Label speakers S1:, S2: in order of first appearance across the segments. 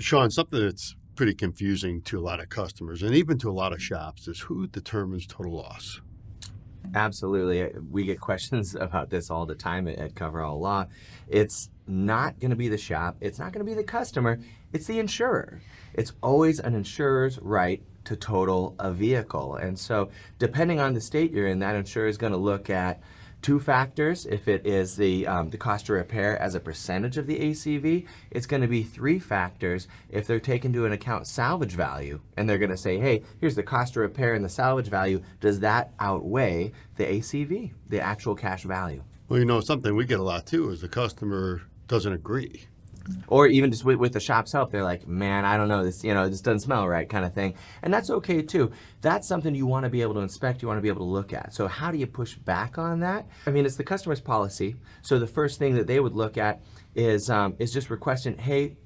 S1: Sean, something that's pretty confusing to a lot of customers and even to a lot of shops is who determines total loss?
S2: Absolutely. We get questions about this all the time at Coverall Law. It's not going to be the shop. It's not going to be the customer. It's the insurer. It's always an insurer's right to total a vehicle. And so depending on the state you're in, that insurer is going to look at two factors. If it is the cost of repair as a percentage of the ACV, it's going to be three factors if they're taking into account salvage value. And they're going to say, hey, here's the cost of repair and the salvage value. Does that outweigh the ACV, the actual cash value?
S1: Well, something we get a lot too is the customer doesn't agree.
S2: Or even just with the shop's help, they're like, man, I don't know, this doesn't smell right, kind of thing. And that's okay too. That's something you want to be able to inspect, you want to be able to look at. So how do you push back on that? I mean, it's the customer's policy. So the first thing that they would look at is just requesting, hey,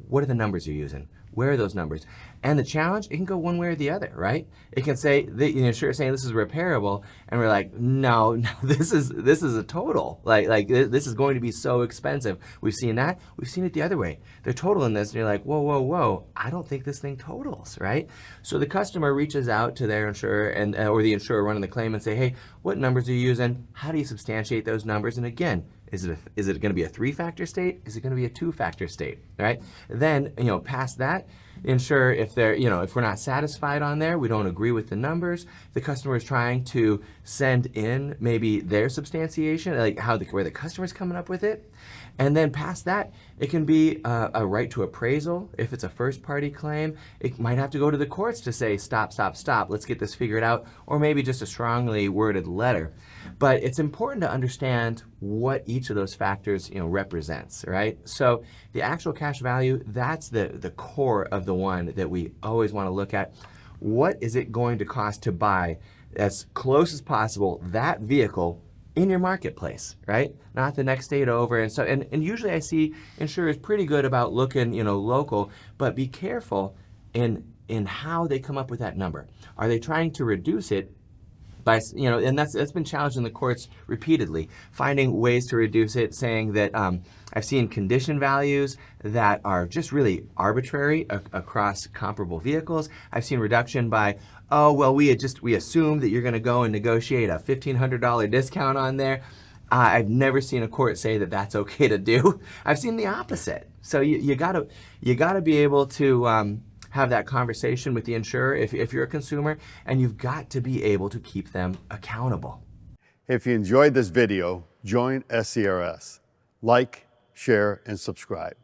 S2: what are the numbers you're using? Where are those numbers? And the challenge, it can go one way or the other, right? It can say, the insurer saying this is repairable, and we're like, no, this is a total. Like this is going to be so expensive. We've seen that. We've seen it the other way. They're totaling this, and you're like, whoa, I don't think this thing totals, right? So the customer reaches out to their insurer or the insurer running the claim and say, hey, what numbers are you using? How do you substantiate those numbers? And again, is it going to be a three-factor state? Is it going to be a two-factor state? Right? Then, past that, insurer, if we're not satisfied on there, we don't agree with the numbers, the customer is trying to send in maybe their substantiation, like where the customer's coming up with it. And then past that, it can be a right to appraisal. If it's a first-party claim, it might have to go to the courts to say, stop, let's get this figured out, or maybe just a strongly worded letter. But it's important to understand what each of those factors represents, right? So the actual cash value, that's the core of the one that we always want to look at. What is it going to cost to buy as close as possible that vehicle in your marketplace, right? Not the next state over. And so, and usually I see insurers pretty good about looking, local, but be careful in how they come up with that number. Are they trying to reduce it by, and that's been challenged in the courts repeatedly, finding ways to reduce it, saying that I've seen condition values that are just really arbitrary across comparable vehicles. I've seen reduction by, oh, well, we assume that you're going to go and negotiate a $1,500 discount on there. I've never seen a court say that that's okay to do. I've seen the opposite. So you gotta be able to have that conversation with the insurer if you're a consumer, and you've got to be able to keep them accountable.
S1: If you enjoyed this video, join SCRS. Like, share, and subscribe.